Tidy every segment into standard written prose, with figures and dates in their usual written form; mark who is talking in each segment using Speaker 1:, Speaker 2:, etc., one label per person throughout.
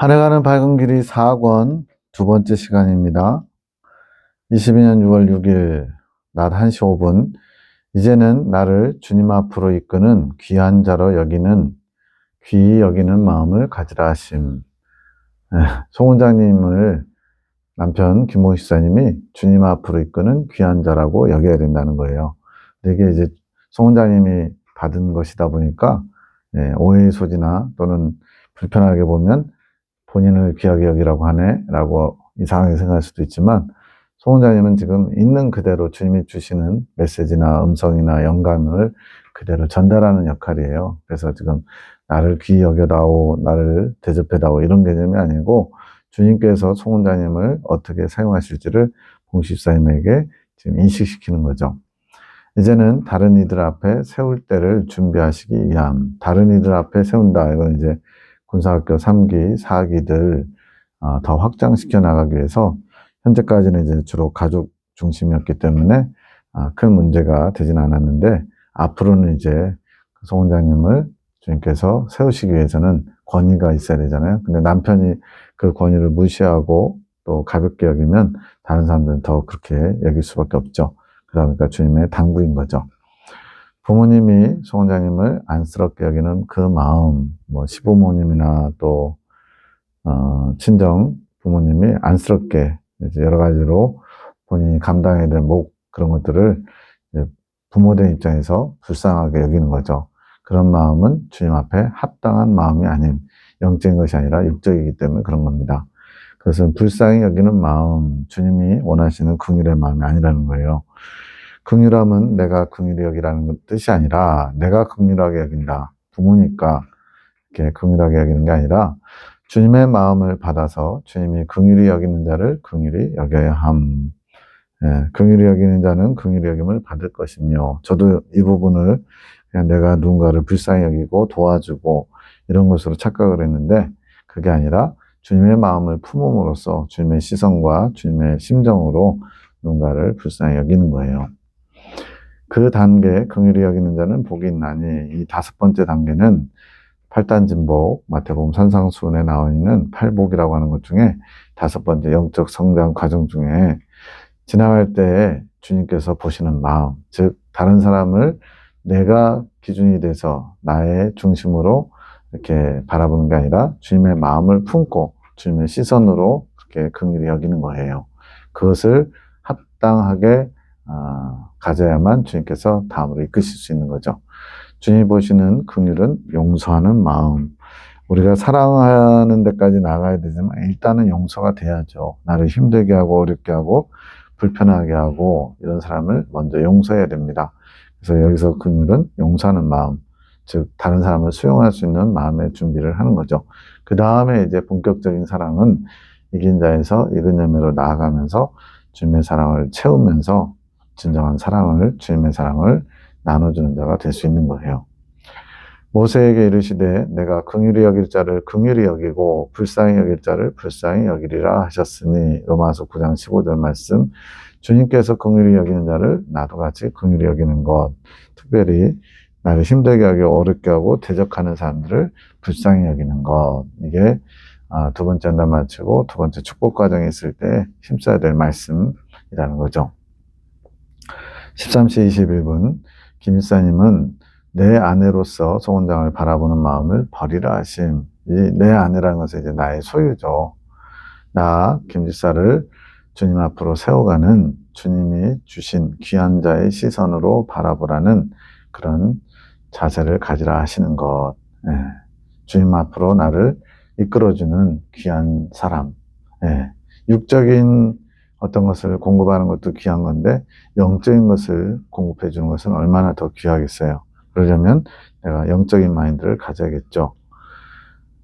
Speaker 1: 하늘가는 밝은 길이 4권 두 번째 시간입니다. 22년 6월 6일 낮 1시 5분. 이제는 나를 주님 앞으로 이끄는 귀한 자로 귀히 여기는 마음을 가지라 하심. 송 원장님을 남편 김모 집사님이 주님 앞으로 이끄는 귀한 자라고 여겨야 된다는 거예요. 이게 이제 송 원장님이 받은 것이다 보니까 오해의 소지나 또는 불편하게 보면 본인을 귀하게 여기라고 하네 라고 이상하게 생각할 수도 있지만, 송 원장님은 지금 있는 그대로 주님이 주시는 메시지나 음성이나 영감을 그대로 전달하는 역할이에요. 그래서 지금 나를 귀히 여겨다오, 나를 대접해다오 이런 개념이 아니고, 주님께서 송 원장님을 어떻게 사용하실지를 봉 집사님에게 지금 인식시키는 거죠. 이제는 다른 이들 앞에 세울 때를 준비하시기 위함. 다른 이들 앞에 세운다. 이건 이제 군사학교 3기, 4기들 더 확장시켜 나가기 위해서, 현재까지는 이제 주로 가족 중심이었기 때문에 큰 문제가 되진 않았는데, 앞으로는 이제 송 원장님을 주님께서 세우시기 위해서는 권위가 있어야 되잖아요. 근데 남편이 그 권위를 무시하고 또 가볍게 여기면 다른 사람들은 더 그렇게 여길 수밖에 없죠. 그러니까 주님의 당부인 거죠. 부모님이 송 원장님을 안쓰럽게 여기는 그 마음, 시부모님이나 또 친정 부모님이 안쓰럽게 이제 여러 가지로 본인이 감당해야 될 그런 것들을 부모된 입장에서 불쌍하게 여기는 거죠. 그런 마음은 주님 앞에 합당한 마음이 아닌, 영적인 것이 아니라 육적이기 때문에 그런 겁니다. 그것은 불쌍히 여기는 마음, 주님이 원하시는 긍휼의 마음이 아니라는 거예요. 긍휼함은 내가 긍휼히 여기라는 뜻이 아니라, 내가 긍휼하게 여긴다, 부모니까 이렇게 긍휼하게 여기는 게 아니라, 주님의 마음을 받아서 주님이 긍휼히 여기는 자를 긍휼히 여겨야 함. 긍휼히 여기는 자는 긍휼히 여김을 받을 것이며, 저도 이 부분을 그냥 내가 누군가를 불쌍히 여기고 도와주고 이런 것으로 착각을 했는데, 그게 아니라 주님의 마음을 품음으로써 주님의 시선과 주님의 심정으로 누군가를 불쌍히 여기는 거예요. 그 단계, 긍휼히 여기는 자는 복이 있나니, 이 5번째 단계는 8단진복, 마태복음 산상수훈에 나와 있는 8복이라고 하는 것 중에 5번째 영적 성장 과정 중에, 지나갈 때 주님께서 보시는 마음, 즉 다른 사람을 내가 기준이 돼서 나의 중심으로 이렇게 바라보는 게 아니라 주님의 마음을 품고 주님의 시선으로 그렇게 긍휼히 여기는 거예요. 그것을 합당하게 가져야만 주님께서 다음으로 이끄실 수 있는 거죠. 주님이 보시는 긍휼은 용서하는 마음. 우리가 사랑하는 데까지 나가야 되지만 일단은 용서가 돼야죠. 나를 힘들게 하고 어렵게 하고 불편하게 하고 이런 사람을 먼저 용서해야 됩니다. 그래서 여기서 긍휼은 용서하는 마음, 즉 다른 사람을 수용할 수 있는 마음의 준비를 하는 거죠. 그 다음에 이제 본격적인 사랑은 이긴 자에서 익은 열매로 나아가면서 주님의 사랑을 채우면서 진정한 사랑을, 주님의 사랑을 나눠주는 자가 될 수 있는 거예요. 모세에게 이르시되 내가 긍휼히 여길 자를 긍휼히 여기고 불쌍히 여길 자를 불쌍히 여기리라 하셨으니, 로마서 9장 15절 말씀. 주님께서 긍휼히 여기는 자를 나도 같이 긍휼히 여기는 것, 특별히 나를 힘들게 하고 어렵게 하고 대적하는 사람들을 불쌍히 여기는 것, 이게 두 번째 한단 마치고 두 번째 축복 과정에 있을 때 힘써야 될 말씀이라는 거죠. 13시 21분, 김 집사님은 내 아내로서 송 원장을 바라보는 마음을 버리라 하심. 이 내 아내라는 것은 이제 나의 소유죠. 나 김 집사를 주님 앞으로 세워가는, 주님이 주신 귀한 자의 시선으로 바라보라는 그런 자세를 가지라 하시는 것. 주님 앞으로 나를 이끌어주는 귀한 사람. 육적인 어떤 것을 공급하는 것도 귀한 건데, 영적인 것을 공급해 주는 것은 얼마나 더 귀하겠어요. 그러려면 내가 영적인 마인드를 가져야겠죠.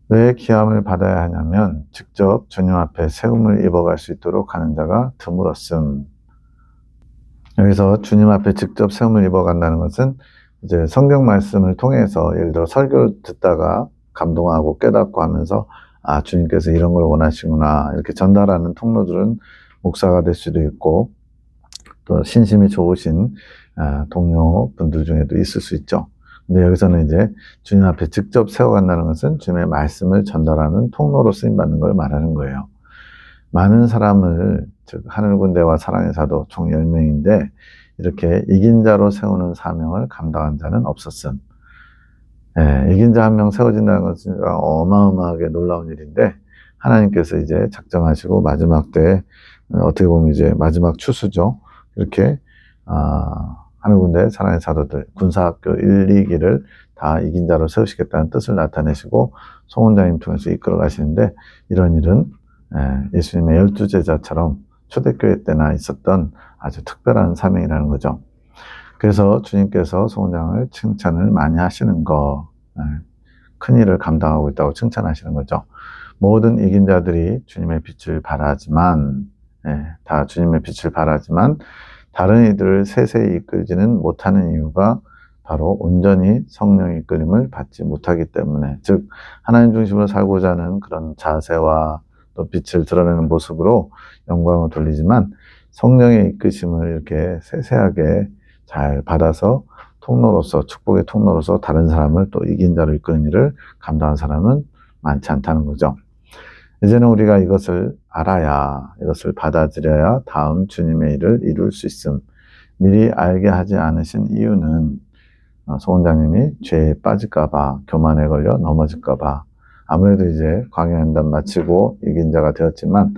Speaker 1: 왜 귀함을 받아야 하냐면, 직접 주님 앞에 세움을 입어갈 수 있도록 하는 자가 드물었음. 여기서 주님 앞에 직접 세움을 입어간다는 것은, 이제 성경 말씀을 통해서 예를 들어 설교를 듣다가 감동하고 깨닫고 하면서, 주님께서 이런 걸 원하시구나, 이렇게 전달하는 통로들은 목사가 될 수도 있고, 또 신심이 좋으신 동료분들 중에도 있을 수 있죠. 근데 여기서는 이제 주님 앞에 직접 세워간다는 것은 주님의 말씀을 전달하는 통로로 쓰임받는 걸 말하는 거예요. 많은 사람을, 즉 하늘 군대와 사랑의 사도 총 10명인데 이렇게 이긴 자로 세우는 사명을 감당한 자는 없었음. 예, 이긴 자 한 명 세워진다는 것은 어마어마하게 놀라운 일인데 하나님께서 이제 작정하시고 마지막 때 어떻게 보면 이제 마지막 추수죠. 이렇게 하늘 군대 사랑의 사도들 군사학교 1, 2기를 다 이긴 자로 세우시겠다는 뜻을 나타내시고 송원장님 통해서 이끌어 가시는데 이런 일은 예수님의 12제자처럼 초대교회 때나 있었던 아주 특별한 사명이라는 거죠. 그래서 주님께서 송원장을 칭찬을 많이 하시는 거, 큰 일을 감당하고 있다고 칭찬하시는 거죠. 모든 이긴 자들이 주님의 빛을 발하지만, 다 주님의 빛을 발하지만 다른 이들을 세세히 이끌지는 못하는 이유가 바로 온전히 성령의 이끌림을 받지 못하기 때문에, 즉 하나님 중심으로 살고자 하는 그런 자세와 또 빛을 드러내는 모습으로 영광을 돌리지만 성령의 이끄심을 이렇게 세세하게 잘 받아서 통로로서, 축복의 통로로서 다른 사람을 또 이긴 자로 이끄는 일을 감당한 사람은 많지 않다는 거죠. 이제는 우리가 이것을 알아야, 이것을 받아들여야 다음 주님의 일을 이룰 수 있음. 미리 알게 하지 않으신 이유는 송원장님이 죄에 빠질까봐, 교만에 걸려 넘어질까봐, 아무래도 이제 광야연단 마치고 이긴 자가 되었지만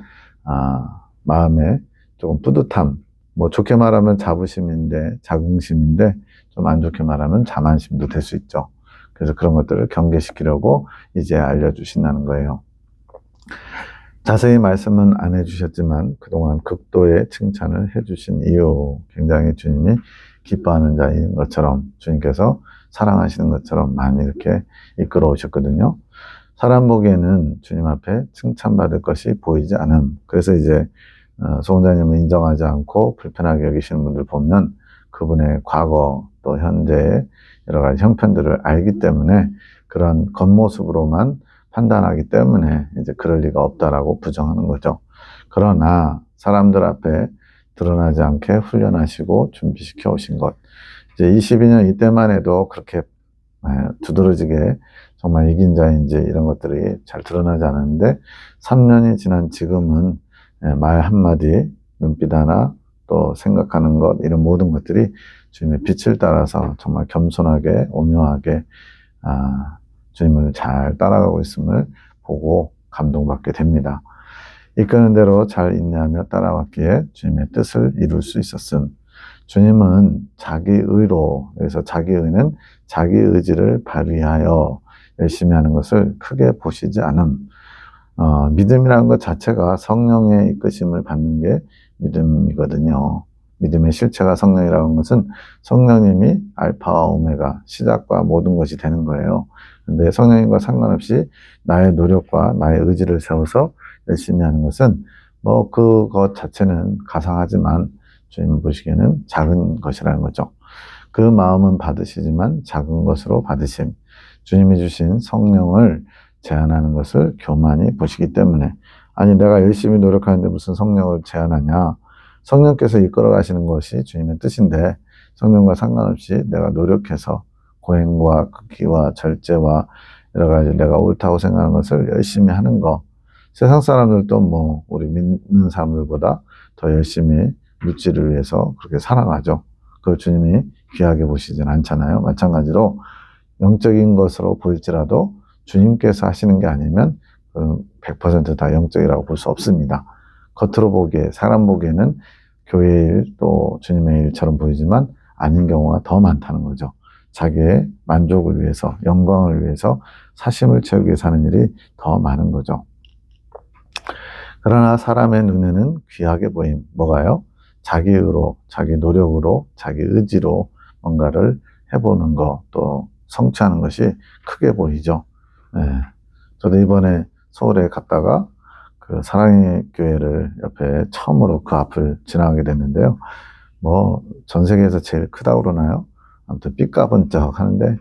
Speaker 1: 마음에 조금 뿌듯함, 뭐 좋게 말하면 자부심인데, 자긍심인데 좀 안 좋게 말하면 자만심도 될 수 있죠. 그래서 그런 것들을 경계시키려고 이제 알려주신다는 거예요. 자세히 말씀은 안 해주셨지만 그동안 극도의 칭찬을 해주신 이유, 굉장히 주님이 기뻐하는 자인 것처럼, 주님께서 사랑하시는 것처럼 많이 이렇게 이끌어 오셨거든요. 사람 보기에는 주님 앞에 칭찬받을 것이 보이지 않음. 그래서 이제 송원장님을 인정하지 않고 불편하게 여기시는 분들 보면 그분의 과거 또 현재의 여러 가지 형편들을 알기 때문에 그런 겉모습으로만 판단하기 때문에 이제 그럴 리가 없다라고 부정하는 거죠. 그러나 사람들 앞에 드러나지 않게 훈련하시고 준비시켜 오신 것. 이제 22년 이때만 해도 그렇게 두드러지게 정말 이긴 자인지 이런 것들이 잘 드러나지 않았는데 3년이 지난 지금은 말 한마디, 눈빛 하나, 또 생각하는 것, 이런 모든 것들이 주님의 빛을 따라서 정말 겸손하게, 오묘하게 주님을 잘 따라가고 있음을 보고 감동받게 됩니다. 이끄는 대로 잘 인내하며 따라왔기에 주님의 뜻을 이룰 수 있었음. 주님은 자기 의로, 그래서 자기 의는 자기 의지를 발휘하여 열심히 하는 것을 크게 보시지 않음. 믿음이라는 것 자체가 성령의 이끄심을 받는 게 믿음이거든요. 믿음의 실체가 성령이라는 것은 성령님이 알파와 오메가, 시작과 모든 것이 되는 거예요. 근데 성령님과 상관없이 나의 노력과 나의 의지를 세워서 열심히 하는 것은 뭐 그것 자체는 가상하지만 주님 보시기에는 작은 것이라는 거죠. 그 마음은 받으시지만 작은 것으로 받으심. 주님이 주신 성령을 제한하는 것을 교만히 보시기 때문에, 아니 내가 열심히 노력하는데 무슨 성령을 제한하냐. 성령께서 이끌어 가시는 것이 주님의 뜻인데 성령과 상관없이 내가 노력해서 고행과 극기와 절제와 여러 가지 내가 옳다고 생각하는 것을 열심히 하는 거. 세상 사람들도 뭐 우리 믿는 사람들보다 더 열심히 물질을 위해서 그렇게 살아가죠. 그걸 주님이 귀하게 보시진 않잖아요. 마찬가지로 영적인 것으로 보일지라도 주님께서 하시는 게 아니면 100%다 영적이라고 볼 수 없습니다. 겉으로 보기에, 사람 보기에는 교회의 일, 또 주님의 일처럼 보이지만 아닌 경우가 더 많다는 거죠. 자기의 만족을 위해서, 영광을 위해서 사심을 채우기 위해 사는 일이 더 많은 거죠. 그러나 사람의 눈에는 귀하게 보임. 뭐가요? 자기 의로, 자기 노력으로, 자기 의지로 뭔가를 해보는 것, 또 성취하는 것이 크게 보이죠. 저도 이번에 서울에 갔다가 그 사랑의 교회를 옆에 처음으로 그 앞을 지나가게 됐는데요. 뭐 전 세계에서 제일 크다고 그러나요? 아무튼 삐까번쩍 하는데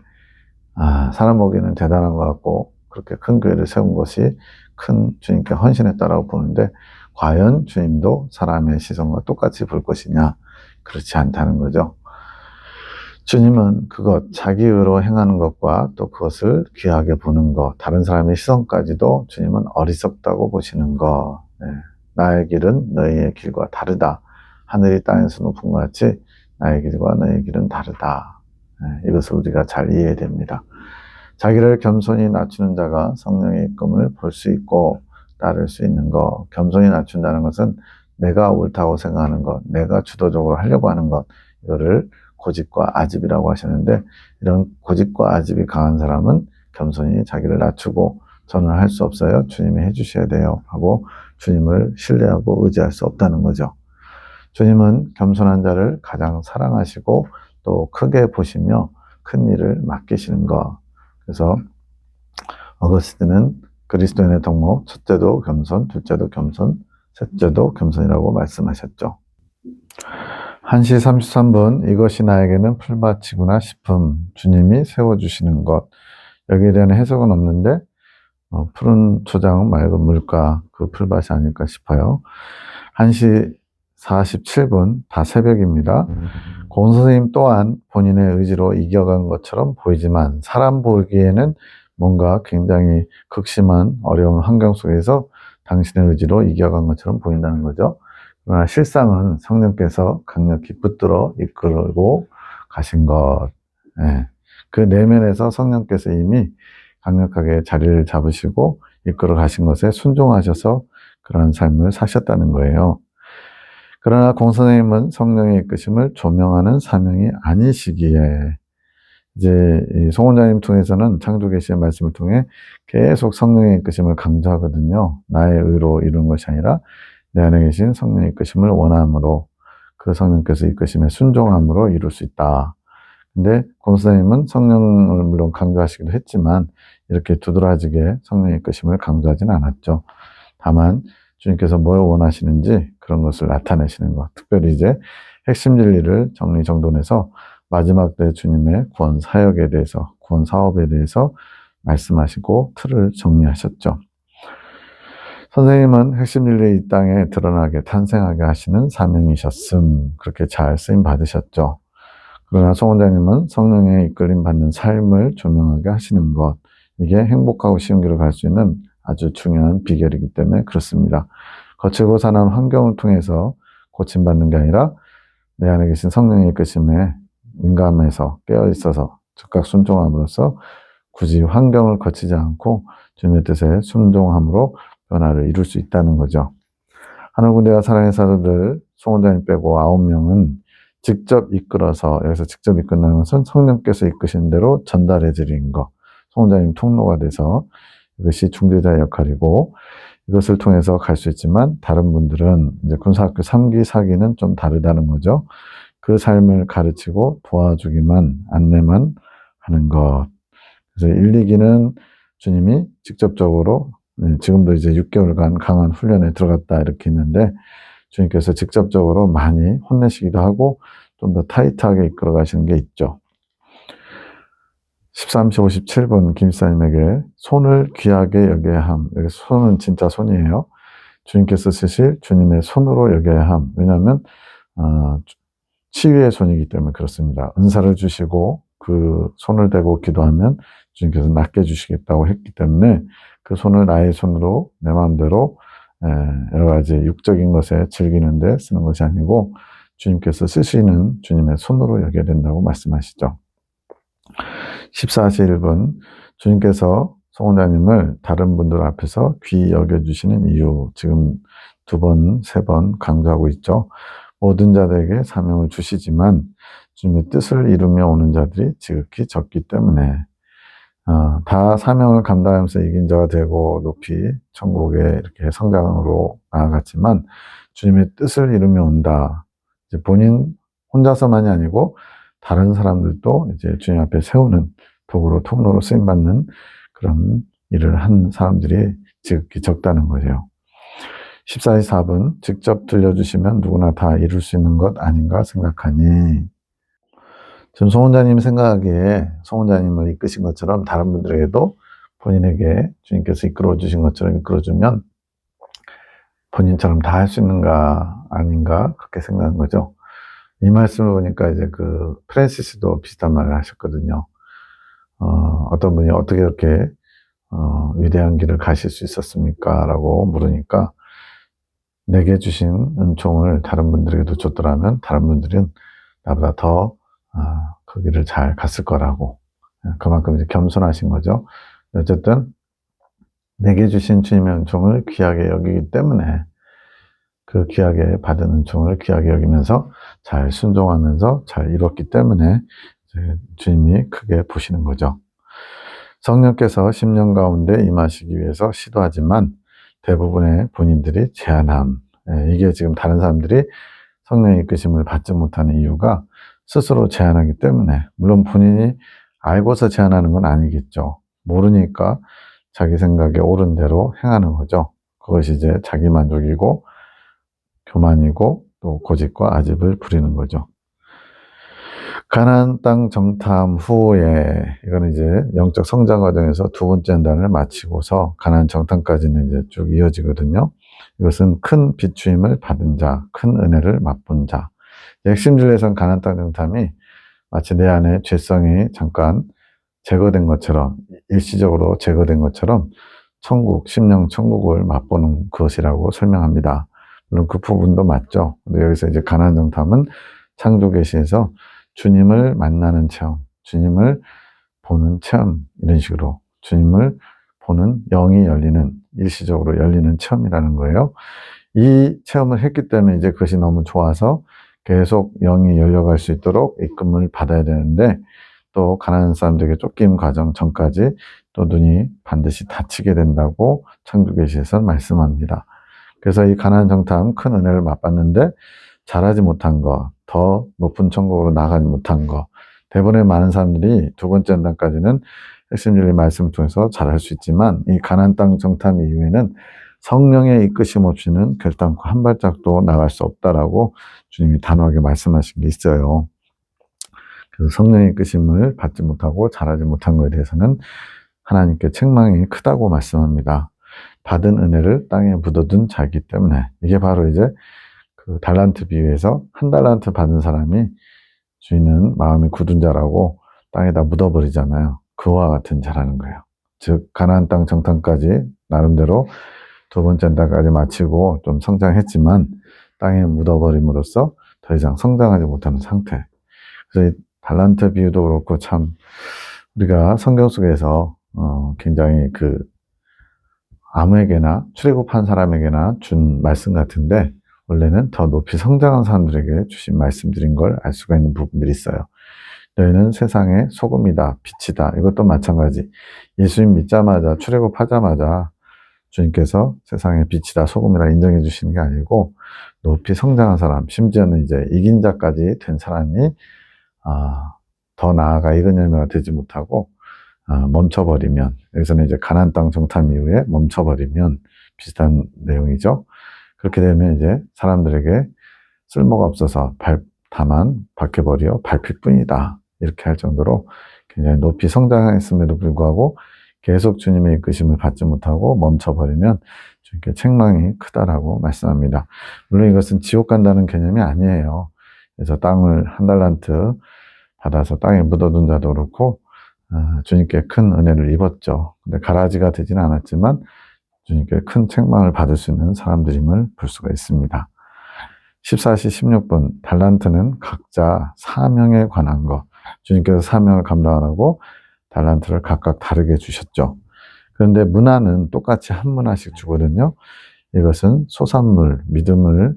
Speaker 1: 사람 보기에는 대단한 것 같고 그렇게 큰 교회를 세운 것이 큰 주님께 헌신했다라고 보는데 과연 주님도 사람의 시선과 똑같이 볼 것이냐? 그렇지 않다는 거죠. 주님은 그것, 자기 의로 행하는 것과 또 그것을 귀하게 보는 것, 다른 사람의 시선까지도 주님은 어리석다고 보시는 것. 네. 나의 길은 너희의 길과 다르다. 하늘이 땅에서 높은 것 같이 나의 길과 너희의 길은 다르다. 네. 이것을 우리가 잘 이해해야 됩니다. 자기를 겸손히 낮추는 자가 성령의 이끌림을 볼 수 있고 따를 수 있는 것. 겸손히 낮춘다는 것은 내가 옳다고 생각하는 것, 내가 주도적으로 하려고 하는 것, 이거를 고집과 아집이라고 하시는데, 이런 고집과 아집이 강한 사람은 겸손히 자기를 낮추고 저는 할 수 없어요, 주님이 해주셔야 돼요 하고 주님을 신뢰하고 의지할 수 없다는 거죠. 주님은 겸손한 자를 가장 사랑하시고 또 크게 보시며 큰 일을 맡기시는 것. 그래서 어거스틴은 그리스도인의 덕목, 첫째도 겸손, 둘째도 겸손, 셋째도 겸손이라고 말씀하셨죠. 1시 33분, 이것이 나에게는 풀밭이구나 싶음, 주님이 세워주시는 것. 여기에 대한 해석은 없는데 푸른 초장 맑은 물가, 그 풀밭이 아닐까 싶어요. 1시 47분, 다 새벽입니다. 고은 선생님 또한 본인의 의지로 이겨간 것처럼 보이지만 사람 보기에는 뭔가 굉장히 극심한 어려운 환경 속에서 당신의 의지로 이겨간 것처럼 보인다는 거죠. 그러나 실상은 성령께서 강력히 붙들어 이끌고 가신 것. 예. 그 내면에서 성령께서 이미 강력하게 자리를 잡으시고 이끌어 가신 것에 순종하셔서 그런 삶을 사셨다는 거예요. 그러나 공 선생님은 성령의 이끄심을 조명하는 사명이 아니시기에 이제 이 송원장님 통해서는 창조계시의 말씀을 통해 계속 성령의 이끄심을 강조하거든요. 나의 의로 이룬 것이 아니라 내 안에 계신 성령의 이끄심을 원함으로 그 성령께서 이끄심에 순종함으로 이룰 수 있다. 근데 권사님은 성령을 물론 강조하시기도 했지만 이렇게 두드러지게 성령의 이끄심을 강조하지는 않았죠. 다만 주님께서 뭘 원하시는지 그런 것을 나타내시는 것. 특별히 이제 핵심 진리를 정리정돈해서 마지막 때 주님의 구원 사역에 대해서, 구원 사업에 대해서 말씀하시고 틀을 정리하셨죠. 선생님은 핵심 진리 이 땅에 드러나게 탄생하게 하시는 사명이셨음, 그렇게 잘 쓰임 받으셨죠. 그러나 송 원장님은 성령의 이끌림 받는 삶을 조명하게 하시는 것, 이게 행복하고 쉬운 길을 갈 수 있는 아주 중요한 비결이기 때문에 그렇습니다. 거칠고 산한 환경을 통해서 고침받는 게 아니라 내 안에 계신 성령의 이끄심에 민감해서 깨어있어서 즉각 순종함으로써 굳이 환경을 거치지 않고 주님의 뜻에 순종함으로 변화를 이룰 수 있다는 거죠. 하늘군대와 사랑의 사도들 송 원장님 빼고 9명은 직접 이끌어서, 여기서 직접 이끈다는 것은 성령께서 이끄신 대로 전달해 드린 것, 송 원장님 통로가 돼서 이것이 중재자의 역할이고, 이것을 통해서 갈 수 있지만 다른 분들은 이제 군사학교 3기, 4기는 좀 다르다는 거죠. 그 삶을 가르치고 도와주기만, 안내만 하는 것. 그래서 1, 2기는 주님이 직접적으로, 지금도 이제 6개월간 강한 훈련에 들어갔다 이렇게 있는데 주님께서 직접적으로 많이 혼내시기도 하고 좀 더 타이트하게 이끌어 가시는 게 있죠. 13시 57분 김사님에게 손을 귀하게 여겨야 함. 여기 손은 진짜 손이에요. 주님께서 쓰실 주님의 손으로 여겨야 함. 왜냐하면 치유의 손이기 때문에 그렇습니다. 은사를 주시고 그 손을 대고 기도하면 주님께서 낫게 주시겠다고 했기 때문에 그 손을 나의 손으로 내 마음대로 여러 가지 육적인 것에 즐기는데 쓰는 것이 아니고 주님께서 쓰시는 주님의 손으로 여겨야 된다고 말씀하시죠. 14시 1분 주님께서 송 원장님을 다른 분들 앞에서 귀히 여겨주시는 이유, 지금 2번, 3번 강조하고 있죠. 모든 자들에게 사명을 주시지만 주님의 뜻을 이루며 오는 자들이 지극히 적기 때문에 다 사명을 감당하면서 이긴 자가 되고 높이 천국에 이렇게 성장으로 나아갔지만 주님의 뜻을 이루며 온다. 이제 본인 혼자서만이 아니고 다른 사람들도 이제 주님 앞에 세우는 도구로 통로로 쓰임받는 그런 일을 한 사람들이 지극히 적다는 거죠. 14시 4분 직접 들려주시면 누구나 다 이룰 수 있는 것 아닌가 생각하니, 지금 송 원장님 생각하기에 송 원장님을 이끄신 것처럼 다른 분들에게도 본인에게 주님께서 이끌어 주신 것처럼 이끌어주면 본인처럼 다 할 수 있는가 아닌가 그렇게 생각한 거죠. 이 말씀을 보니까 이제 그 프랜시스도 비슷한 말을 하셨거든요. 어떤 분이 어떻게 이렇게 위대한 길을 가실 수 있었습니까? 라고 물으니까 내게 주신 은총을 다른 분들에게도 줬더라면 다른 분들은 나보다 더 그 길을 잘 갔을 거라고. 그만큼 이제 겸손하신 거죠. 어쨌든 내게 주신 주님의 은총을 귀하게 여기기 때문에 그 귀하게 받은 은총을 귀하게 여기면서 잘 순종하면서 잘 이뤘기 때문에 주님이 크게 보시는 거죠. 성령께서 10년 가운데 임하시기 위해서 시도하지만 대부분의 본인들이 제한함. 이게 지금 다른 사람들이 성령의 이끄심을 받지 못하는 이유가 스스로 제한하기 때문에, 물론 본인이 알고서 제한하는 건 아니겠죠. 모르니까 자기 생각에 옳은 대로 행하는 거죠. 그것이 이제 자기 만족이고 교만이고 또 고집과 아집을 부리는 거죠. 가나안 땅 정탐 후에, 이거는 이제 영적 성장 과정에서 두 번째 단을 마치고서 가나안 정탐까지는 이제 쭉 이어지거든요. 이것은 큰 비추임을 받은 자, 큰 은혜를 맛본 자. 핵심 진리에서는 가나안 땅 정탐이 마치 내 안에 죄성이 잠깐 제거된 것처럼, 일시적으로 제거된 것처럼 천국, 심령 천국을 맛보는 것이라고 설명합니다. 물론 그 부분도 맞죠. 근데 여기서 이제 가나안 정탐은 창조 계시에서 주님을 만나는 체험, 주님을 보는 체험, 이런 식으로 주님을 보는 영이 열리는, 일시적으로 열리는 체험이라는 거예요. 이 체험을 했기 때문에 이제 그것이 너무 좋아서 계속 영이 열려갈 수 있도록 이끌림을 받아야 되는데, 또 가난한 사람들에게 쫓김 과정 전까지 또 눈이 반드시 닫히게 된다고 창조계시에서는 말씀합니다. 그래서 이 가나안 정탐 큰 은혜를 맛봤는데 잘하지 못한 거, 더 높은 천국으로 나가지 못한 거, 대부분의 많은 사람들이 두 번째 단까지는 핵심 진리 말씀을 통해서 잘할 수 있지만 이 가나안 땅 정탐 이후에는 성령의 이끄심 없이는 결단코 한 발짝도 나갈 수 없다라고 주님이 단호하게 말씀하신 게 있어요. 그래서 성령의 이끄심을 받지 못하고 잘하지 못한 것에 대해서는 하나님께 책망이 크다고 말씀합니다. 받은 은혜를 땅에 묻어둔 자이기 때문에. 이게 바로 이제 그 달란트 비유에서 한 달란트 받은 사람이 주인은 마음이 굳은 자라고 땅에다 묻어버리잖아요. 그와 같은 자라는 거예요. 즉 가나안 땅 정탐까지 나름대로 두 번째 달까지 마치고 좀 성장했지만 땅에 묻어버림으로써 더 이상 성장하지 못하는 상태. 그래서 이 달란트 비유도 그렇고 참 우리가 성경 속에서 굉장히 그 아무에게나 출애굽한 사람에게나 준 말씀 같은데 원래는 더 높이 성장한 사람들에게 주신 말씀들인 걸 알 수가 있는 부분들이 있어요. 너희는 세상의 소금이다, 빛이다. 이것도 마찬가지. 예수님 믿자마자 출애굽하자마자 주님께서 세상의 빛이다, 소금이라 인정해 주시는 게 아니고 높이 성장한 사람, 심지어는 이제 이긴 자까지 된 사람이 더 나아가 이근 열매가 되지 못하고 멈춰버리면, 여기서는 이제 가나안 땅 정탐 이후에 멈춰버리면 비슷한 내용이죠. 그렇게 되면 이제 사람들에게 쓸모가 없어서 다만 박혀버려 밟힐 뿐이다. 이렇게 할 정도로 굉장히 높이 성장했음에도 불구하고 계속 주님의 이끄심을 받지 못하고 멈춰버리면 주님께 책망이 크다라고 말씀합니다. 물론 이것은 지옥 간다는 개념이 아니에요. 그래서 땅을 한 달란트 받아서 땅에 묻어둔 자도 그렇고 주님께 큰 은혜를 입었죠. 근데 가라지가 되지는 않았지만 주님께 큰 책망을 받을 수 있는 사람들임을 볼 수가 있습니다. 14시 16분 달란트는 각자 사명에 관한 것, 주님께서 사명을 감당하라고 달란트를 각각 다르게 주셨죠. 그런데 문화는 똑같이 한 문화씩 주거든요. 이것은 소산물, 믿음을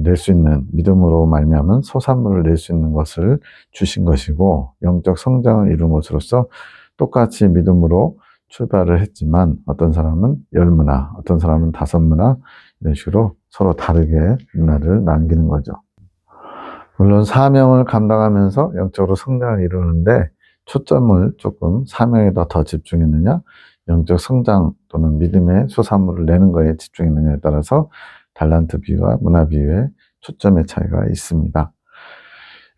Speaker 1: 낼 수 있는, 믿음으로 말미암은 소산물을 낼 수 있는 것을 주신 것이고 영적 성장을 이룬 것으로서 똑같이 믿음으로 출발을 했지만 어떤 사람은 10문화, 어떤 사람은 5문화, 이런 식으로 서로 다르게 문화를 남기는 거죠. 물론 사명을 감당하면서 영적으로 성장을 이루는데 초점을 조금 사명에 더 집중했느냐, 영적 성장 또는 믿음의 소산물을 내는 거에 집중했느냐에 따라서 달란트 비유와 문화 비유의 초점의 차이가 있습니다.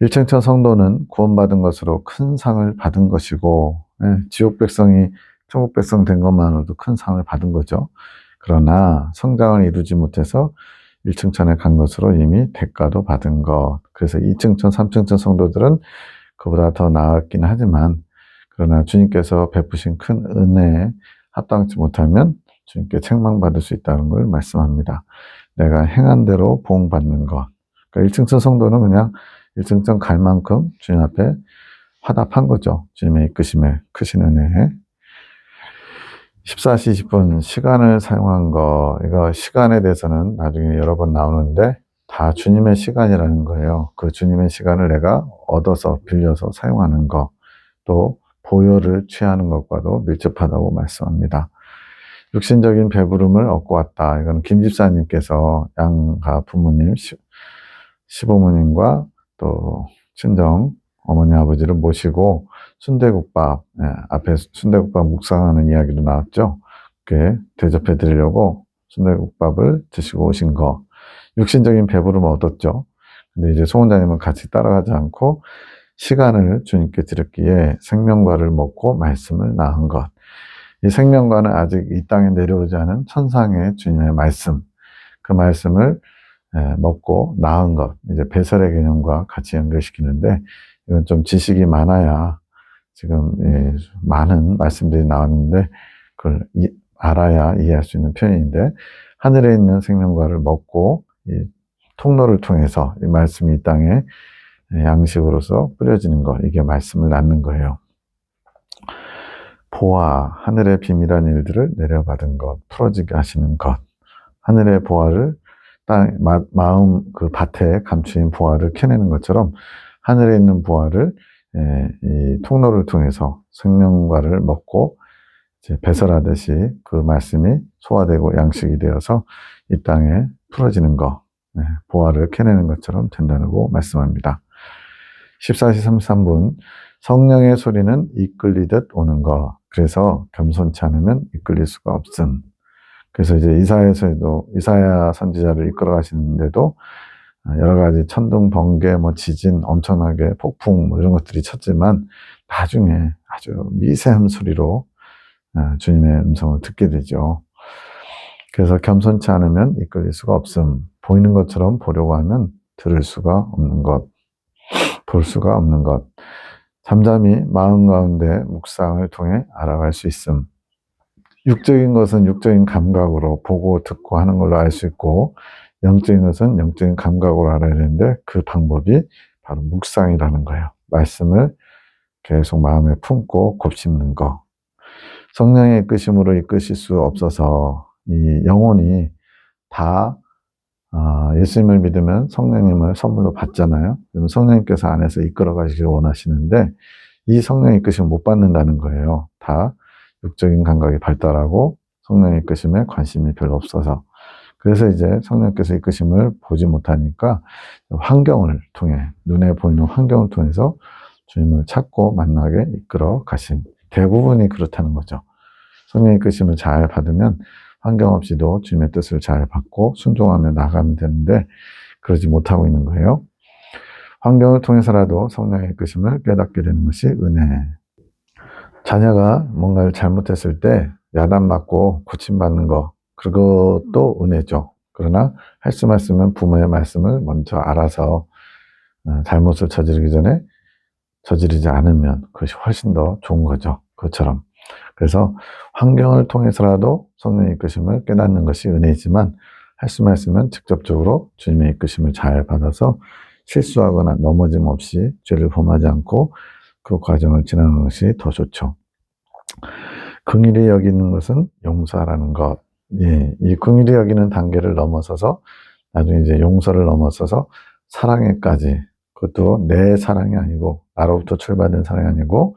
Speaker 1: 일층천 성도는 구원받은 것으로 큰 상을 받은 것이고, 지옥 백성이 천국 백성 된 것만으로도 큰 상을 받은 거죠. 그러나 성장을 이루지 못해서 일층천에 간 것으로 이미 대가도 받은 것. 그래서 2층천, 3층천 성도들은 그보다 더 나았긴 하지만, 그러나 주님께서 베푸신 큰 은혜에 합당치 못하면 주님께 책망받을 수 있다는 걸 말씀합니다. 내가 행한 대로 보응받는 것. 그러니까 1층천 성도는 그냥 1층천 갈 만큼 주님 앞에 화답한 거죠. 주님의 이끄심에, 크신 은혜에. 14시 20분 시간을 사용한 거, 이거 시간에 대해서는 나중에 여러 번 나오는데 다 주님의 시간이라는 거예요. 그 주님의 시간을 내가 얻어서 빌려서 사용하는 거, 또 보혈을 취하는 것과도 밀접하다고 말씀합니다. 육신적인 배부름을 얻고 왔다. 이건 김 집사님께서 양가 부모님, 시부모님과 또 친정 어머니 아버지를 모시고 순대국밥, 앞에 순대국밥 묵상하는 이야기도 나왔죠. 그렇게 대접해 드리려고 순대국밥을 드시고 오신 거. 육신적인 배부름을 얻었죠. 근데 이제 송원장님은 같이 따라가지 않고 시간을 주님께 드렸기에 생명과를 먹고 말씀을 낳은 것. 이 생명과는 아직 이 땅에 내려오지 않은 천상의 주님의 말씀. 그 말씀을 먹고 낳은 것. 이제 배설의 개념과 같이 연결시키는데, 이건 좀 지식이 많아야 지금 많은 말씀들이 나왔는데 그걸 알아야 이해할 수 있는 표현인데, 하늘에 있는 생명과를 먹고 이 통로를 통해서 이 말씀이 이 땅에 양식으로서 뿌려지는 것, 이게 말씀을 낳는 거예요. 보화, 하늘의 비밀한 일들을 내려받은 것, 풀어지게 하시는 것. 하늘의 보화를 마음 그 밭에 감추인 보화를 캐내는 것처럼 하늘에 있는 보화를 이 통로를 통해서 생명과를 먹고 이제 배설하듯이 그 말씀이 소화되고 양식이 되어서 이 땅에 풀어지는 것, 보화를 캐내는 것처럼 된다고 말씀합니다. 14시 33분 성령의 소리는 이끌리듯 오는 것. 그래서 겸손치 않으면 이끌릴 수가 없음. 그래서 이제 이사야 선지자를 이끌어 가시는데도 여러 가지 천둥, 번개, 지진, 엄청나게 폭풍 이런 것들이 쳤지만 나중에 아주 미세한 소리로 주님의 음성을 듣게 되죠. 그래서 겸손치 않으면 이끌릴 수가 없음. 보이는 것처럼 보려고 하면 들을 수가 없는 것, 볼 수가 없는 것. 잠잠히 마음 가운데 묵상을 통해 알아갈 수 있음. 육적인 것은 육적인 감각으로 보고 듣고 하는 걸로 알 수 있고, 영적인 것은 영적인 감각으로 알아야 되는데 그 방법이 바로 묵상이라는 거예요. 말씀을 계속 마음에 품고 곱씹는 거. 성령의 이끄심으로 이끄실 수 없어서 이 영혼이 다 예수님을 믿으면 성령님을 선물로 받잖아요. 그럼 성령님께서 안에서 이끌어 가시기를 원하시는데 이 성령의 이끄심을 못 받는다는 거예요. 다 육적인 감각이 발달하고 성령의 이끄심에 관심이 별로 없어서. 그래서 이제 성령께서 이끄심을 보지 못하니까 환경을 통해, 눈에 보이는 환경을 통해서 주님을 찾고 만나게 이끌어 가신, 대부분이 그렇다는 거죠. 성령의 이끄심을 잘 받으면 환경 없이도 주님의 뜻을 잘 받고 순종하며 나가면 되는데 그러지 못하고 있는 거예요. 환경을 통해서라도 성령의 이끄심을 깨닫게 되는 것이 은혜. 자녀가 뭔가를 잘못했을 때 야단맞고 고침받는 거, 그것도 은혜죠. 그러나 할 수만 있으면 부모의 말씀을 먼저 알아서 잘못을 저지르기 전에 저지르지 않으면 그것이 훨씬 더 좋은 거죠. 그것처럼. 그래서 환경을 통해서라도 성령의 이끄심을 깨닫는 것이 은혜이지만 할 수만 있으면 직접적으로 주님의 이끄심을 잘 받아서 실수하거나 넘어짐 없이 죄를 범하지 않고 그 과정을 지나가는 것이 더 좋죠. 긍휼히 여기는 것은 용서라는 것. 예, 이 긍휼히 여기는 단계를 넘어서서 나중에 이제 용서를 넘어서서 사랑에까지, 그것도 내 사랑이 아니고 나로부터 출발된 사랑이 아니고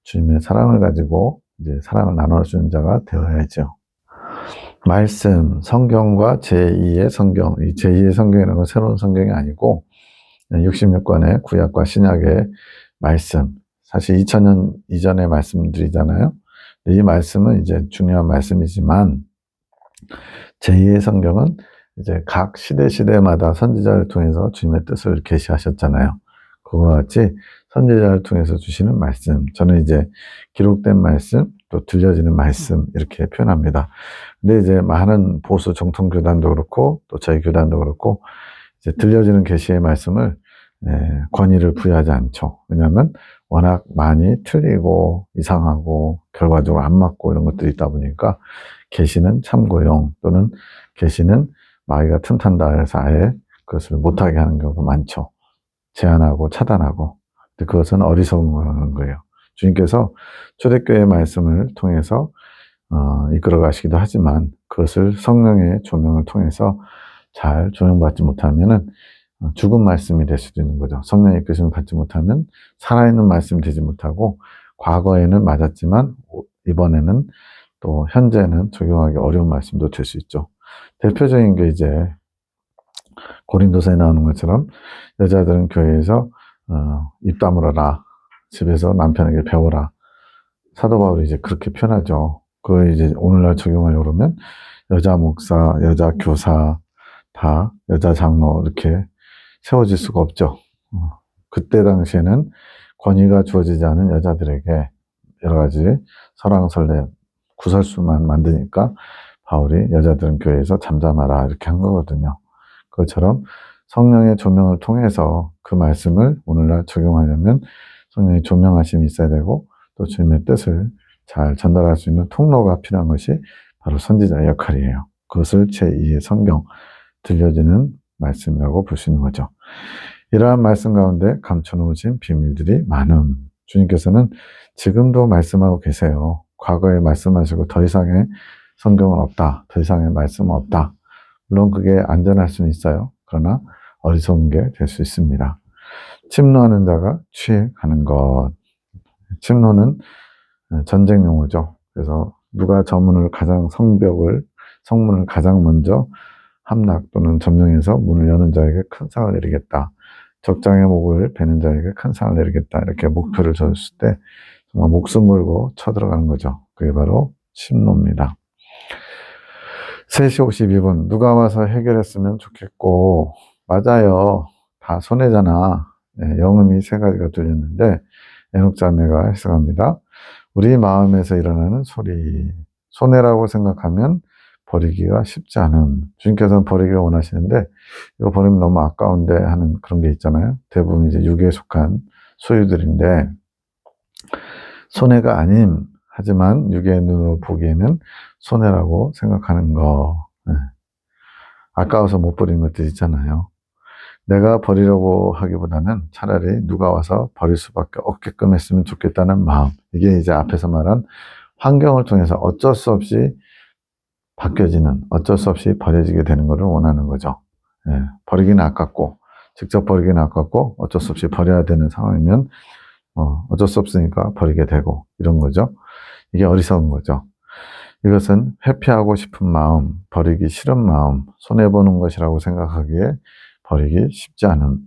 Speaker 1: 주님의 사랑을 가지고 이제 사랑을 나눠주는 자가 되어야죠. 말씀, 성경과 제2의 성경. 이 제2의 성경이라는 건 새로운 성경이 아니고 66권의 구약과 신약의 말씀. 사실 2000년 이전의 말씀들이잖아요. 이 말씀은 이제 중요한 말씀이지만 제2의 성경은 이제 각 시대마다 선지자를 통해서 주님의 뜻을 계시하셨잖아요. 그와 같이 선지자를 통해서 주시는 말씀. 저는 이제 기록된 말씀, 또 들려지는 말씀 이렇게 표현합니다. 근데 이제 많은 보수 정통 교단도 그렇고 또 저희 교단도 그렇고 이제 들려지는 계시의 말씀을 권위를 부여하지 않죠. 왜냐하면 워낙 많이 틀리고 이상하고 결과적으로 안 맞고 이런 것들이 있다 보니까 계시는 참고용 또는 계시는 마귀가 틈탄다 해서 아예 그것을 못하게 하는 경우도 많죠. 제한하고 차단하고. 근데 그것은 어리석은 거예요. 주님께서 초대교회의 말씀을 통해서 이끌어 가시기도 하지만 그것을 성령의 조명을 통해서 잘 조명받지 못하면은 죽은 말씀이 될 수도 있는 거죠. 성령의 이끄심을 받지 못하면 살아있는 말씀이 되지 못하고 과거에는 맞았지만 이번에는 또 현재는 적용하기 어려운 말씀도 될 수 있죠. 대표적인 게 이제 고린도서에 나오는 것처럼 여자들은 교회에서 입 다물어라. 집에서 남편에게 배워라. 사도 바울이 이제 그렇게 표현하죠. 그걸 이제 오늘날 적용하려고 그러면 여자 목사, 여자 교사, 다 여자 장로 이렇게 세워질 수가 없죠. 그때 당시에는 권위가 주어지지 않은 여자들에게 여러 가지 설왕설래 구설수만 만드니까 바울이 여자들은 교회에서 잠잠하라 이렇게 한 거거든요. 그것처럼 성령의 조명을 통해서 그 말씀을 오늘날 적용하려면 성령의 조명하심이 있어야 되고 또 주님의 뜻을 잘 전달할 수 있는 통로가 필요한 것이 바로 선지자의 역할이에요. 그것을 제2의 성경, 들려지는 말씀이라고 볼 수 있는 거죠. 이러한 말씀 가운데 감춰놓으신 비밀들이 많음. 주님께서는 지금도 말씀하고 계세요. 과거에 말씀하시고 더 이상의 성경은 없다. 더 이상의 말씀은 없다. 물론 그게 안전할 수는 있어요. 그러나 어리석은 게 될 수 있습니다. 침노하는 자가 취해가는 것. 침노는 전쟁 용어죠. 그래서 누가 성문을 가장 먼저 함락 또는 점령해서 문을 여는 자에게 큰 상을 내리겠다. 적장의 목을 베는 자에게 큰 상을 내리겠다. 이렇게 목표를 줬을 때 정말 목숨 걸고 쳐들어가는 거죠. 그게 바로 침노입니다. 3시 52분 누가 와서 해결했으면 좋겠고 맞아요. 다 손해잖아. 영음이 3가지가 들렸는데 에녹 자매가 해석합니다. 우리 마음에서 일어나는 소리. 손해라고 생각하면 버리기가 쉽지 않음. 주님께서는 버리기를 원하시는데 이거 버리면 너무 아까운데 하는 그런 게 있잖아요. 대부분 이제 육에 속한 소유들인데 손해가 아님 하지만 육의 눈으로 보기에는 손해라고 생각하는 거. 아까워서 못 버리는 것들 있잖아요. 내가 버리려고 하기보다는 차라리 누가 와서 버릴 수밖에 없게끔 했으면 좋겠다는 마음. 이게 이제 앞에서 말한 환경을 통해서 어쩔 수 없이 바뀌어지는, 어쩔 수 없이 버려지게 되는 것을 원하는 거죠. 버리기는 아깝고, 직접 버리기는 아깝고, 어쩔 수 없이 버려야 되는 상황이면, 어쩔 수 없으니까 버리게 되고, 이런 거죠. 이게 어리석은 거죠. 이것은 회피하고 싶은 마음, 버리기 싫은 마음, 손해보는 것이라고 생각하기에 버리기 쉽지 않음.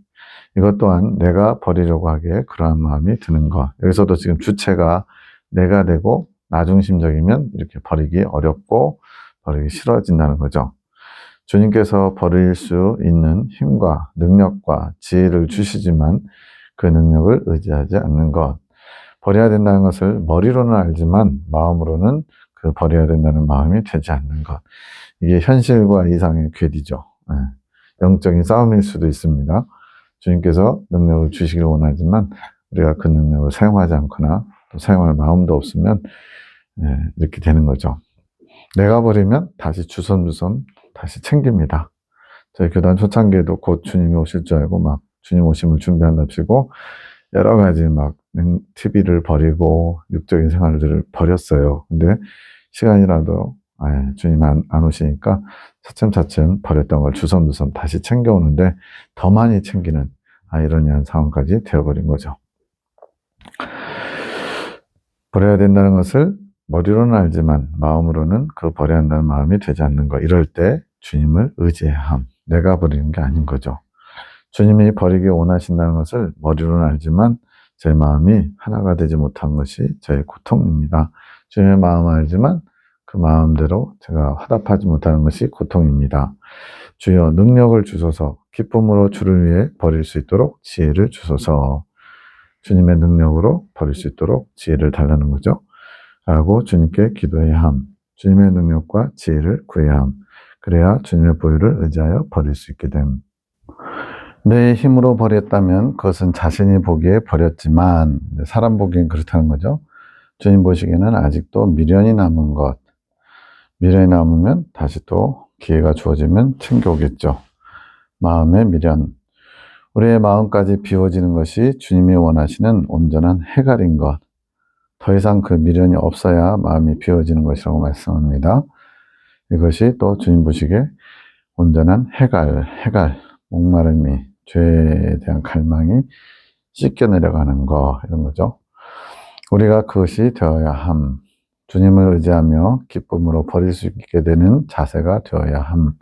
Speaker 1: 이것 또한 내가 버리려고 하기에 그러한 마음이 드는 것. 여기서도 지금 주체가 내가 되고, 나중심적이면 이렇게 버리기 어렵고, 버리기 싫어진다는 거죠. 주님께서 버릴 수 있는 힘과 능력과 지혜를 주시지만 그 능력을 의지하지 않는 것. 버려야 된다는 것을 머리로는 알지만 마음으로는 그 버려야 된다는 마음이 되지 않는 것. 이게 현실과 이상의 괴리죠. 영적인 싸움일 수도 있습니다. 주님께서 능력을 주시길 원하지만 우리가 그 능력을 사용하지 않거나 또 사용할 마음도 없으면 이렇게 되는 거죠. 내가 버리면 다시 주섬주섬 다시 챙깁니다. 저희 교단 초창기에도 곧 주님이 오실 줄 알고 막 주님 오심을 준비한답시고 여러 가지 막 TV를 버리고 육적인 생활들을 버렸어요. 근데 시간이라도 주님 안 오시니까 차츰차츰 버렸던 걸 주섬주섬 다시 챙겨오는데 더 많이 챙기는 이런 상황까지 되어버린 거죠. 버려야 된다는 것을 머리로는 알지만 마음으로는 그 버려야 한다는 마음이 되지 않는 것. 이럴 때 주님을 의지해야 함. 내가 버리는 게 아닌 거죠. 주님이 버리기 원하신다는 것을 머리로는 알지만 제 마음이 하나가 되지 못한 것이 저의 고통입니다. 주님의 마음을 알지만 그 마음대로 제가 화답하지 못하는 것이 고통입니다. 주여 능력을 주소서 기쁨으로 주를 위해 버릴 수 있도록 지혜를 주소서. 주님의 능력으로 버릴 수 있도록 지혜를 달라는 거죠. 라고 주님께 기도해야 함. 주님의 능력과 지혜를 구해야 함. 그래야 주님의 보혈을 의지하여 버릴 수 있게 됨. 내 힘으로 버렸다면 그것은 자신이 보기에 버렸지만 사람 보기엔 그렇다는 거죠. 주님 보시기에는 아직도 미련이 남은 것. 미련이 남으면 다시 또 기회가 주어지면 챙겨오겠죠. 마음의 미련. 우리의 마음까지 비워지는 것이 주님이 원하시는 온전한 해갈인 것. 더 이상 그 미련이 없어야 마음이 비워지는 것이라고 말씀합니다. 이것이 또 주님 보시기에 온전한 해갈, 목마름이, 죄에 대한 갈망이 씻겨 내려가는 거, 이런 거죠. 우리가 그것이 되어야 함. 주님을 의지하며 기쁨으로 버릴 수 있게 되는 자세가 되어야 함.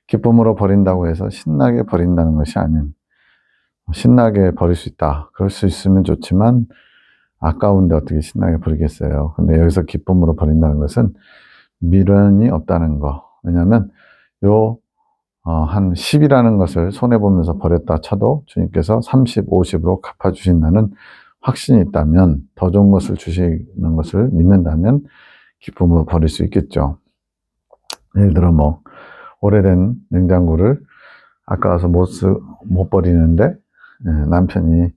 Speaker 1: 기쁨으로 버린다고 해서 신나게 버린다는 것이 아님. 신나게 버릴 수 있다. 그럴 수 있으면 좋지만 아까운데 어떻게 신나게 버리겠어요. 근데 여기서 기쁨으로 버린다는 것은 미련이 없다는 거. 왜냐하면 한 10이라는 것을 손해보면서 버렸다 쳐도 주님께서 30, 50으로 갚아주신다는 확신이 있다면, 더 좋은 것을 주시는 것을 믿는다면 기쁨으로 버릴 수 있겠죠. 예를 들어 오래된 냉장고를 아까워서 못 버리는데 남편이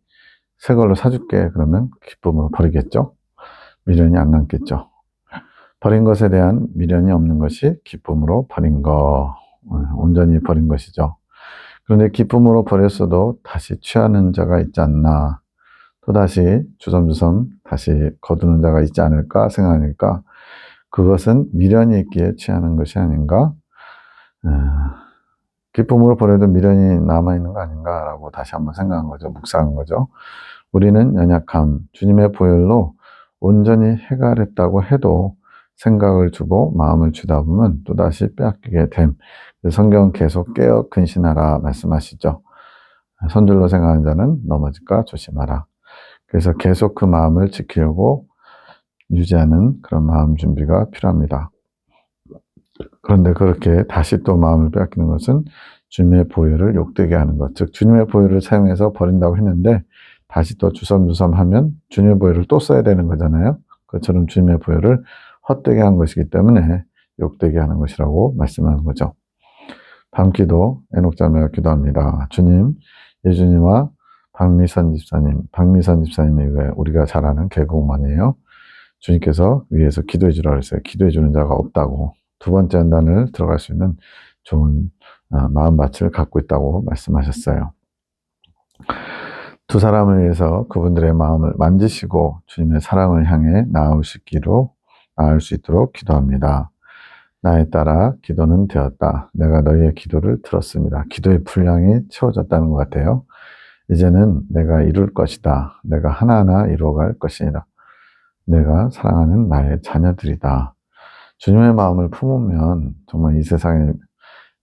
Speaker 1: 새 걸로 사줄게 그러면 기쁨으로 버리겠죠. 미련이 안 남겠죠. 버린 것에 대한 미련이 없는 것이 기쁨으로 버린 거, 온전히 버린 것이죠. 그런데 기쁨으로 버렸어도 다시 취하는 자가 있지 않나, 또다시 주섬주섬 다시 거두는 자가 있지 않을까 생각하니까 그것은 미련이 있기에 취하는 것이 아닌가. 기쁨으로 버려도 미련이 남아있는 거 아닌가라고 다시 한번 생각한 거죠. 묵상한 거죠. 우리는 연약함, 주님의 보혈로 온전히 해갈했다고 해도 생각을 주고 마음을 주다 보면 또다시 빼앗기게 됨. 성경은 계속 깨어 근신하라 말씀하시죠. 선줄로 생각하는 자는 넘어질까 조심하라. 그래서 계속 그 마음을 지키려고 유지하는 그런 마음 준비가 필요합니다. 그런데 그렇게 다시 또 마음을 빼앗기는 것은 주님의 보혈을 욕되게 하는 것. 즉 주님의 보혈을 사용해서 버린다고 했는데 다시 또 주섬주섬 하면 주님의 보혈을 또 써야 되는 거잖아요. 그것처럼 주님의 보혈을 헛되게 한 것이기 때문에 욕되게 하는 것이라고 말씀하는 거죠. 밤기도 애녹자매가 기도합니다. 주님, 예주님과 박미선 집사님이 우리가 잘 아는 개그우먼이에요. 주님께서 위에서 기도해 주라고 했어요. 기도해 주는 자가 없다고. 두 번째 연단을 들어갈 수 있는 좋은 마음밭을 갖고 있다고 말씀하셨어요. 두 사람을 위해서 그분들의 마음을 만지시고 주님의 사랑을 향해 나아올 수 있도록 기도합니다. 나에 따라 기도는 되었다. 내가 너희의 기도를 들었습니다. 기도의 분량이 채워졌다는 것 같아요. 이제는 내가 이룰 것이다. 내가 하나하나 이루어갈 것이니라. 내가 사랑하는 나의 자녀들이다. 주님의 마음을 품으면 정말 이 세상에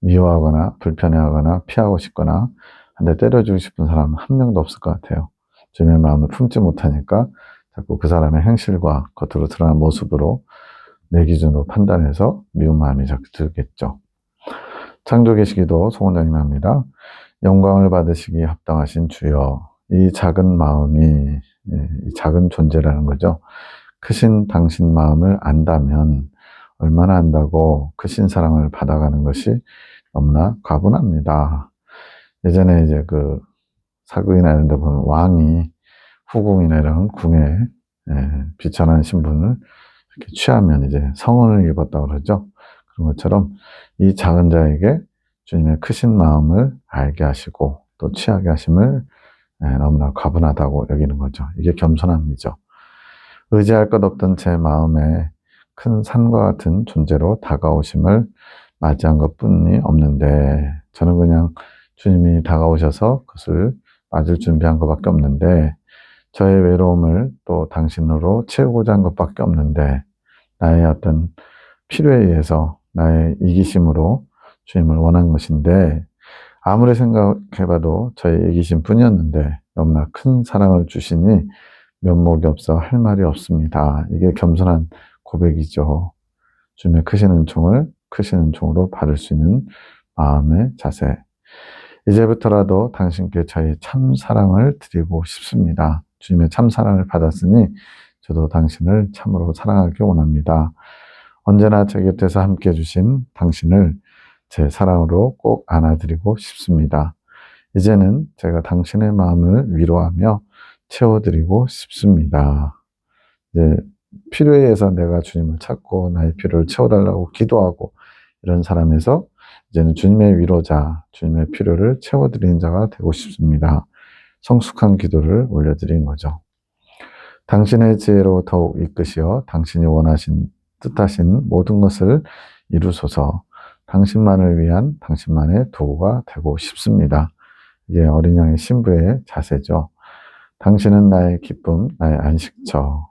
Speaker 1: 미워하거나 불편해하거나 피하고 싶거나 한 대 때려주고 싶은 사람 한 명도 없을 것 같아요. 주님의 마음을 품지 못하니까 자꾸 그 사람의 행실과 겉으로 드러난 모습으로 내 기준으로 판단해서 미운 마음이 자꾸 들겠죠. 창조계시기도 송원장님 합니다. 영광을 받으시기 합당하신 주여, 이 작은 마음이, 이 작은 존재라는 거죠. 크신 당신 마음을 안다면 얼마나 안다고 크신 사랑을 받아가는 것이 너무나 과분합니다. 예전에 이제 그 사극이나 이런 데 보면 왕이 후궁이나 이런 궁에 비천한 신분을 이렇게 취하면 이제 성은을 입었다고 그러죠. 그런 것처럼 이 작은 자에게 주님의 크신 마음을 알게 하시고 또 취하게 하심을 너무나 과분하다고 여기는 거죠. 이게 겸손함이죠. 의지할 것 없던 제 마음에 큰 산과 같은 존재로 다가오심을 맞이한 것뿐이 없는데, 저는 그냥 주님이 다가오셔서 그것을 맞을 준비한 것밖에 없는데, 저의 외로움을 또 당신으로 채우고자 한 것밖에 없는데, 나의 어떤 필요에 의해서 나의 이기심으로 주님을 원한 것인데, 아무리 생각해봐도 저의 이기심 뿐이었는데 너무나 큰 사랑을 주시니 면목이 없어 할 말이 없습니다. 이게 겸손한 고백이죠. 주님의 크신 은총을 크신 은총으로 받을 수 있는 마음의 자세. 이제부터라도 당신께 저의 참 사랑을 드리고 싶습니다. 주님의 참 사랑을 받았으니 저도 당신을 참으로 사랑하기 원합니다. 언제나 제 곁에서 함께 해주신 당신을 제 사랑으로 꼭 안아드리고 싶습니다. 이제는 제가 당신의 마음을 위로하며 채워드리고 싶습니다. 이제 필요에 의해서 내가 주님을 찾고 나의 필요를 채워달라고 기도하고 이런 사람에서 이제는 주님의 위로자, 주님의 필요를 채워드리는 자가 되고 싶습니다. 성숙한 기도를 올려드린 거죠. 당신의 지혜로 더욱 이끄시어 당신이 원하신 뜻하신 모든 것을 이루소서. 당신만을 위한 당신만의 도구가 되고 싶습니다. 이게 어린 양의 신부의 자세죠. 당신은 나의 기쁨, 나의 안식처.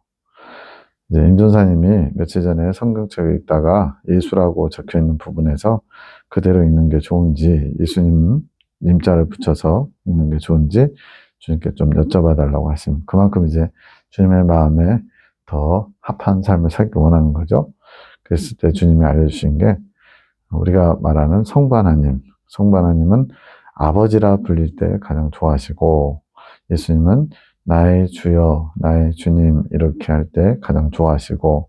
Speaker 1: 이제 임준사님이 며칠 전에 성경책을 읽다가 예수라고 적혀 있는 부분에서 그대로 읽는 게 좋은지, 예수님 님자를 붙여서 읽는 게 좋은지 주님께 좀 여쭤봐 달라고 하신, 그만큼 이제 주님의 마음에 더 합한 삶을 살기 원하는 거죠. 그랬을 때 주님이 알려주신 게 우리가 말하는 성부 하나님, 성부 하나님은 아버지라 불릴 때 가장 좋아하시고, 예수님은 나의 주여, 나의 주님 이렇게 할 때 가장 좋아하시고,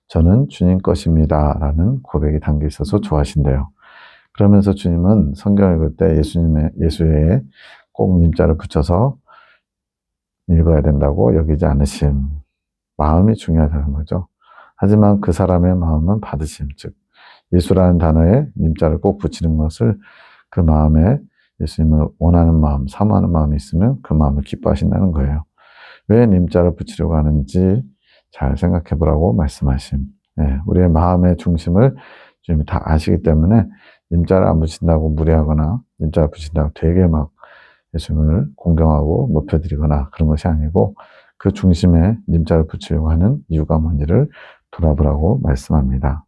Speaker 1: 저는 주님 것입니다 라는 고백이 담겨 있어서 좋아하신대요. 그러면서 주님은 성경 읽을 때 예수에 꼭 님자를 붙여서 읽어야 된다고 여기지 않으심. 마음이 중요하다는 거죠. 하지만 그 사람의 마음은 받으심, 즉 예수라는 단어에 님자를 꼭 붙이는 것을 그 마음에 예수님을 원하는 마음, 사모하는 마음이 있으면 그 마음을 기뻐하신다는 거예요. 왜 님자를 붙이려고 하는지 잘 생각해 보라고 말씀하심. 네, 우리의 마음의 중심을 주님이 다 아시기 때문에 님자를 안 붙인다고 무례하거나 님자를 붙인다고 되게 막 예수님을 공경하고 높여드리거나 그런 것이 아니고 그 중심에 님자를 붙이려고 하는 이유가 뭔지를 돌아보라고 말씀합니다.